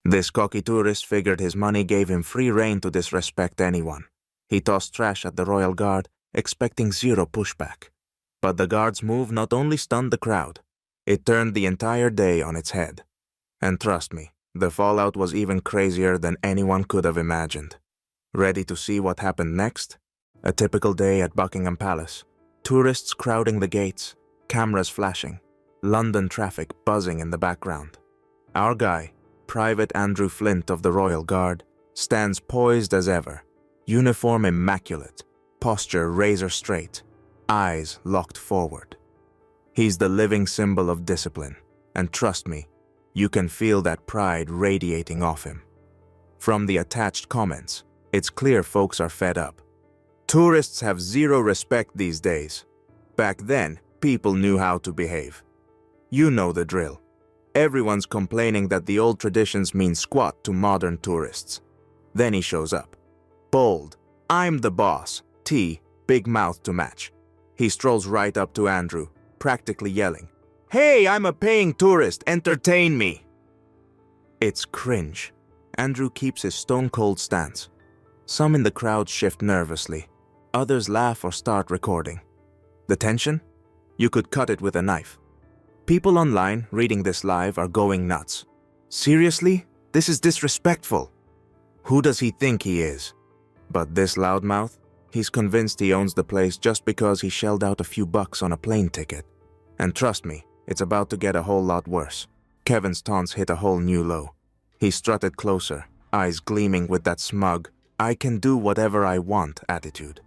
This cocky tourist figured his money gave him free rein to disrespect anyone. He tossed trash at the Royal Guard, expecting zero pushback. But the guard's move not only stunned the crowd, it turned the entire day on its head. And trust me, the fallout was even crazier than anyone could have imagined. Ready to see what happened next? A typical day at Buckingham Palace. Tourists crowding the gates, cameras flashing, London traffic buzzing in the background. Our guy, Private Andrew Flint of the Royal Guard, stands poised as ever, uniform immaculate, posture razor straight, eyes locked forward. He's the living symbol of discipline, and trust me, you can feel that pride radiating off him. From the attached comments, it's clear folks are fed up. Tourists have zero respect these days. Back then, people knew how to behave. You know the drill. Everyone's complaining that the old traditions mean squat to modern tourists. Then he shows up. Bold, I'm the boss, T, big mouth to match. He strolls right up to Andrew, practically yelling, "Hey, I'm a paying tourist, entertain me!" It's cringe. Andrew keeps his stone-cold stance. Some in the crowd shift nervously. Others laugh or start recording. The tension? You could cut it with a knife. People online reading this live are going nuts. Seriously? This is disrespectful. Who does he think he is? But this loudmouth? He's convinced he owns the place just because he shelled out a few bucks on a plane ticket. And trust me, it's about to get a whole lot worse. Kevin's taunts hit a whole new low. He strutted closer, eyes gleaming with that smug, I can do whatever I want attitude.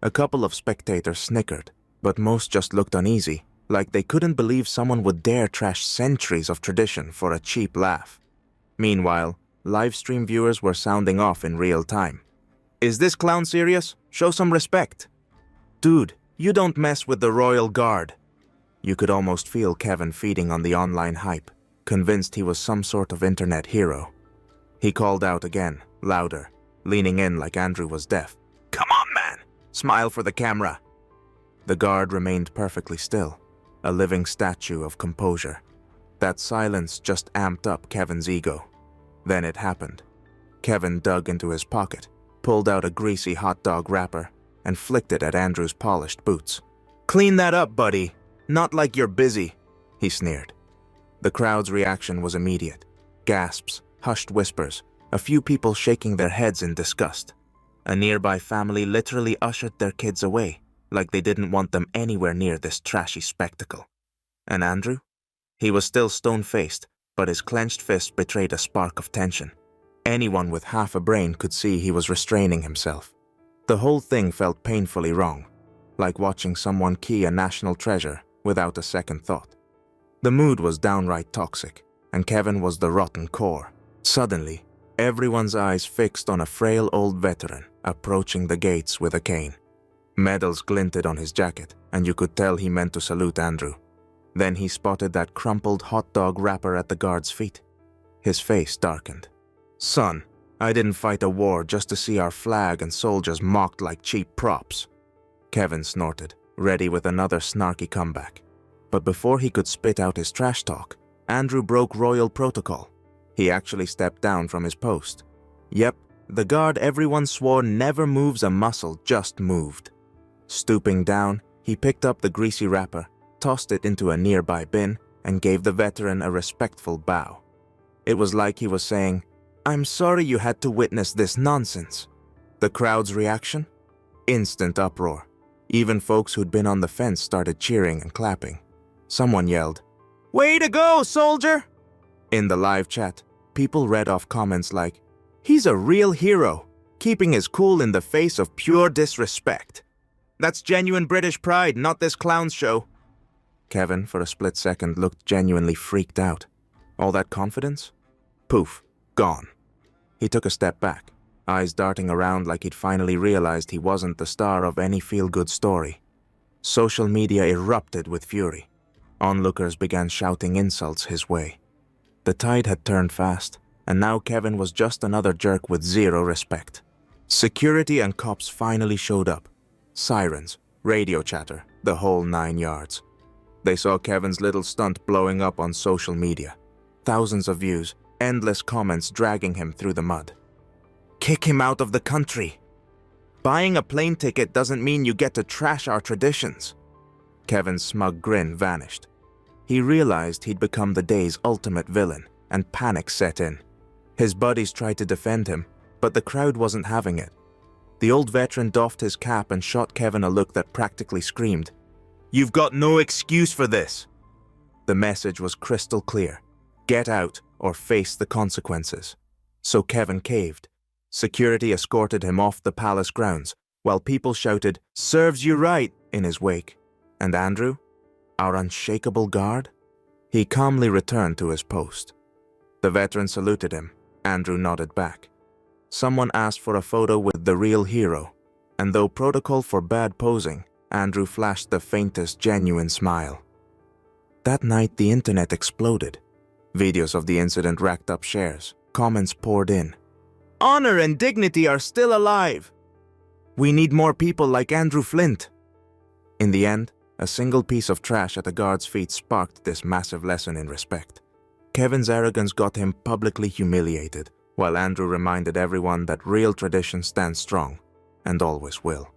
A couple of spectators snickered, but most just looked uneasy, like they couldn't believe someone would dare trash centuries of tradition for a cheap laugh. Meanwhile, live stream viewers were sounding off in real time. Is this clown serious? Show some respect. Dude, you don't mess with the Royal Guard. You could almost feel Kevin feeding on the online hype, convinced he was some sort of internet hero. He called out again, louder, leaning in like Andrew was deaf. Come on, man! Smile for the camera. The guard remained perfectly still, a living statue of composure. That silence just amped up Kevin's ego. Then it happened. Kevin dug into his pocket, pulled out a greasy hot dog wrapper, and flicked it at Andrew's polished boots. Clean that up, buddy. Not like you're busy, he sneered. The crowd's reaction was immediate. Gasps, hushed whispers, a few people shaking their heads in disgust. A nearby family literally ushered their kids away, like they didn't want them anywhere near this trashy spectacle. And Andrew? He was still stone-faced, but his clenched fist betrayed a spark of tension. Anyone with half a brain could see he was restraining himself. The whole thing felt painfully wrong, like watching someone key a national treasure without a second thought. The mood was downright toxic, and Kevin was the rotten core. Suddenly, everyone's eyes fixed on a frail old veteran approaching the gates with a cane. Medals glinted on his jacket, and you could tell he meant to salute Andrew. Then he spotted that crumpled hot dog wrapper at the guard's feet. His face darkened. Son, I didn't fight a war just to see our flag and soldiers mocked like cheap props. Kevin snorted, ready with another snarky comeback. But before he could spit out his trash talk, Andrew broke royal protocol. He actually stepped down from his post. Yep, the guard everyone swore never moves a muscle just moved. Stooping down, he picked up the greasy wrapper, tossed it into a nearby bin, and gave the veteran a respectful bow. It was like he was saying, I'm sorry you had to witness this nonsense. The crowd's reaction? Instant uproar. Even folks who'd been on the fence started cheering and clapping. Someone yelled, Way to go, soldier! In the live chat, people read off comments like, He's a real hero, keeping his cool in the face of pure disrespect. That's genuine British pride, not this clown's show. Kevin, for a split second, looked genuinely freaked out. All that confidence? Poof, gone. He took a step back, eyes darting around like he'd finally realized he wasn't the star of any feel-good story. Social media erupted with fury. Onlookers began shouting insults his way. The tide had turned fast, and now Kevin was just another jerk with zero respect. Security and cops finally showed up. Sirens, radio chatter, the whole 9 yards. They saw Kevin's little stunt blowing up on social media. Thousands of views, endless comments dragging him through the mud. Kick him out of the country. Buying a plane ticket doesn't mean you get to trash our traditions. Kevin's smug grin vanished. He realized he'd become the day's ultimate villain, and panic set in. His buddies tried to defend him, but the crowd wasn't having it. The old veteran doffed his cap and shot Kevin a look that practically screamed, "You've got no excuse for this!" The message was crystal clear. Get out or face the consequences. So Kevin caved. Security escorted him off the palace grounds, while people shouted, "Serves you right," in his wake. And Andrew, our unshakable guard? He calmly returned to his post. The veteran saluted him. Andrew nodded back. Someone asked for a photo with the real hero, and though protocol forbade posing, Andrew flashed the faintest genuine smile. That night, the internet exploded. Videos of the incident racked up shares. Comments poured in. Honor and dignity are still alive. We need more people like Andrew Flint. In the end, a single piece of trash at the guard's feet sparked this massive lesson in respect. Kevin's arrogance got him publicly humiliated, while Andrew reminded everyone that real tradition stands strong and always will.